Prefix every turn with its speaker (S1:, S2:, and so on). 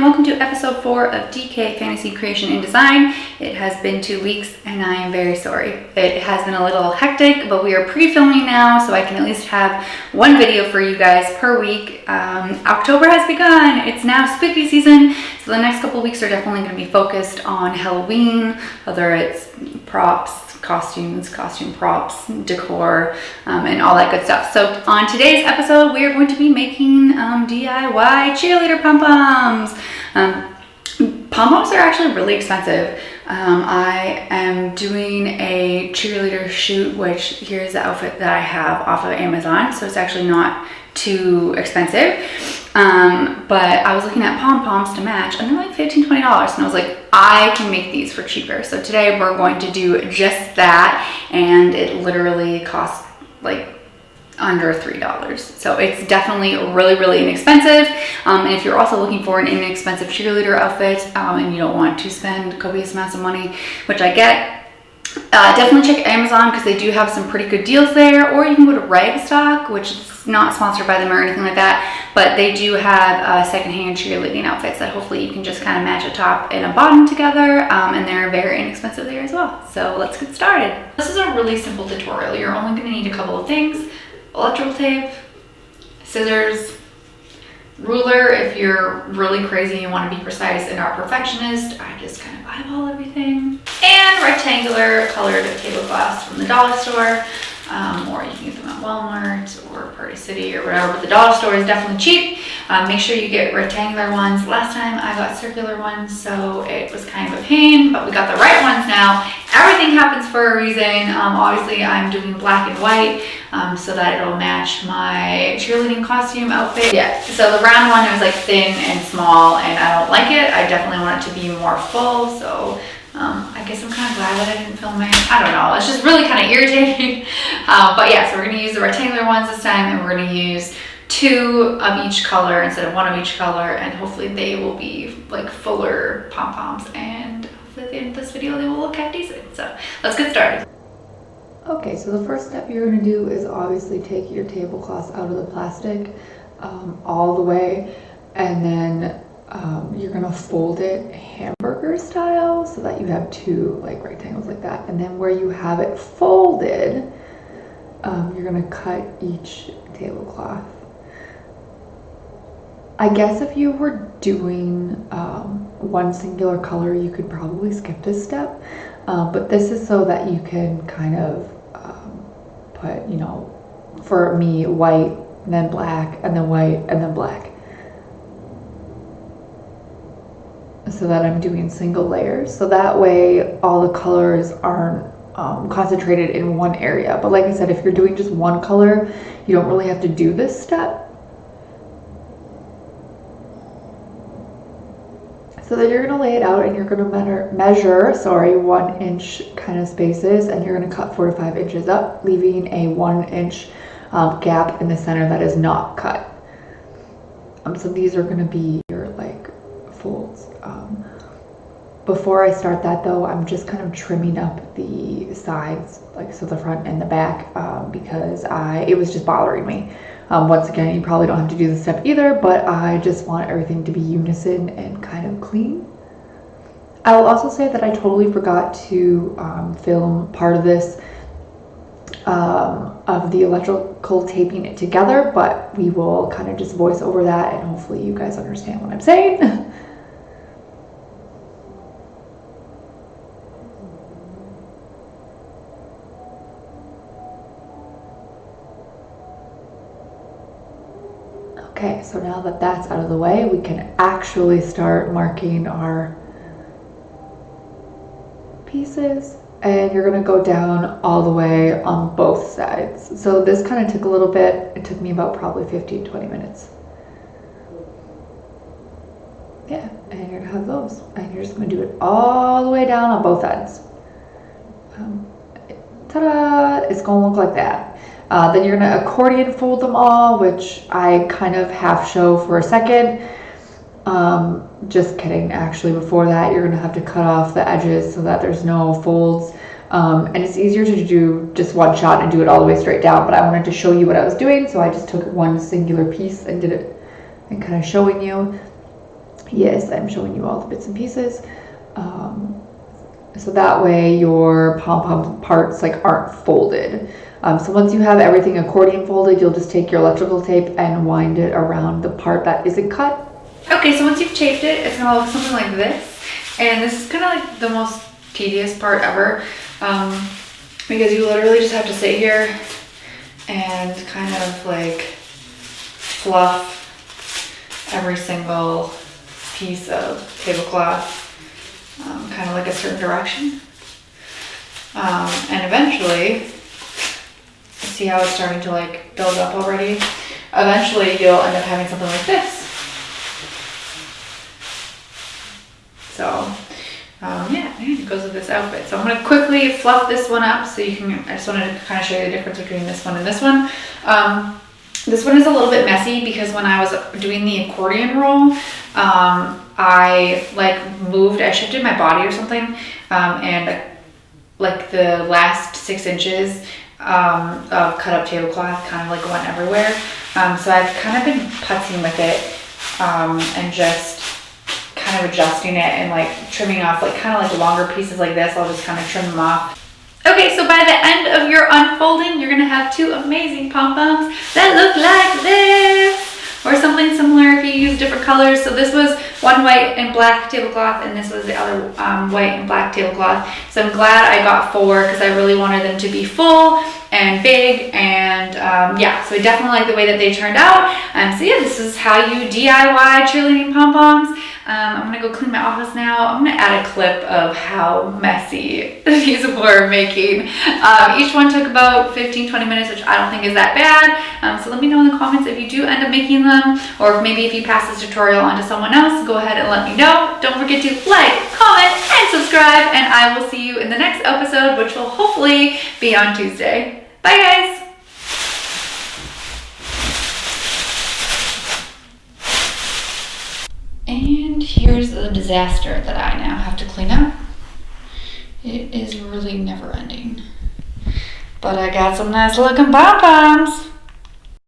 S1: and welcome to episode 4 of DK Fantasy Creation and Design. It has been 2 weeks and I am very sorry. It has been a little hectic, but we are pre-filming now, so I can at least have one video for you guys per week. October has begun. It's now spooky season, so the next couple weeks are definitely going to be focused on Halloween, whether it's props, costumes, costume props, decor, and all that good stuff. So on today's episode, we are going to be making DIY cheerleader pom poms. Pom poms are actually really expensive. I am doing a cheerleader shoot, which here's the outfit that I have off of Amazon, so it's actually not too expensive. But I was looking at pom poms to match, and they're like $15, $20, and I was like, I can make these for cheaper. So today we're going to do just that, and it literally costs like under $3. So it's definitely really, really inexpensive. And if you're also looking for an inexpensive cheerleader outfit, and you don't want to spend copious amounts of money, which I get, definitely check Amazon because they do have some pretty good deals there. Or you can go to Ragstock, which is not sponsored by them or anything like that, but they do have secondhand cheerleading outfits that hopefully you can just kind of match a top and a bottom together, and they're very inexpensive there as well. So let's get started. This is a really simple tutorial. You're only going to need a couple of things: electrical tape, scissors, ruler if you're really crazy and you want to be precise and are a perfectionist. I just kind of eyeball everything. And rectangular colored tablecloths from the dollar store, or you can get them at Walmart or Party City or whatever, but the dollar store is definitely cheap. Make sure you get rectangular ones. Last time I got circular ones, so it was kind of a pain, but we got the right ones now. Everything happens for a reason. Obviously I'm doing black and white, so that it'll match my cheerleading costume outfit. Yeah, so the round one is like thin and small, and I don't like it. I definitely want it to be more full, so I guess I'm kind of glad that I didn't film my, I don't know, it's just really kind of irritating. But yeah, so we're going to use the rectangular ones this time, and we're going to use 2 of each color instead of 1 of each color, and hopefully they will be like fuller pom-poms, and hopefully at the end of this video they will look half decent. So let's get started. Okay, so the first step you're going to do is obviously take your tablecloths out of the plastic all the way, and then you're going to fold it hamburger style so that you have 2 like rectangles like that, and then where you have it folded, you're going to cut each tablecloth. I guess if you were doing one singular color, you could probably skip this step, but this is so that you can kind of put, you know, for me, white and then black and then white and then black, so that I'm doing single layers, so that way all the colors aren't concentrated in one area. But like I said, if you're doing just one color, you don't really have to do this step. So then you're going to lay it out, and you're going to measure 1 inch kind of spaces, and you're going to cut 4 to 5 inches up, leaving a 1 inch gap in the center that is not cut. So these are going to be your like folds. Before I start that though, I'm just kind of trimming up the sides, like so the front and the back, because it was just bothering me. Once again, you probably don't have to do this step either, but I just want everything to be unison and kind of clean. I will also say that I totally forgot to film part of this, of the electrical taping it together, but we will kind of just voice over that, and hopefully you guys understand what I'm saying. Okay, so now that that's out of the way, we can actually start marking our pieces, and you're going to go down all the way on both sides. So this kind of took a little bit. It took me about probably 15-20 minutes. Yeah, and you're going to have those, and you're just going to do it all the way down on both ends. Ta-da! It's going to look like that. Then you're going to accordion fold them all, which I kind of half show for a second. Just kidding, actually before that you're going to have to cut off the edges so that there's no folds. And it's easier to do just one shot and do it all the way straight down, but I wanted to show you what I was doing, so I just took one singular piece and did it and kind of showing you.
S2: Yes, I'm showing you all the bits and pieces. So that way your pom-pom parts like aren't folded. So once you have everything accordion folded, you'll just take your electrical tape and wind it around the part that isn't cut.
S1: Okay, so once you've taped it, it's gonna look something like this. And this is kind of like the most tedious part ever, because you literally just have to sit here and kind of like fluff every single piece of tablecloth, kind of like a certain direction. And eventually, see how it's starting to like build up already? Eventually you'll end up having something like this. So, yeah, it goes with this outfit. So I'm gonna quickly fluff this one up so you can, I just wanted to kind of show you the difference between this one and this one. This one is a little bit messy because when I was doing the accordion roll, I like shifted my body or something, and like the last 6 inches of cut up tablecloth kind of like went everywhere. So I've kind of been putzing with it, and just kind of adjusting it and like trimming off like kind of like longer pieces like this. I'll just kind of trim them off. Okay, so by the end of your unfolding, you're gonna have 2 amazing pom-poms that look like this, or something similar if you use different colors. So this was one white and black tablecloth, and this was the other white and black tablecloth. So I'm glad I got 4 because I really wanted them to be full and big, and yeah, so I definitely like the way that they turned out. So yeah, this is how you DIY cheerleading pom-poms. I'm gonna go clean my office now. I'm gonna add a clip of how messy these were making. Each one took about 15-20 minutes, which I don't think is that bad. So let me know in the comments if you do end up making them, or if maybe if you pass this tutorial on to someone else, go ahead and let me know. Don't forget to like, comment, and subscribe, and I will see you in the next episode, which will hopefully be on Tuesday. Bye guys! And here's the disaster that I now have to clean up. It is really never ending. But I got some nice looking pom-poms.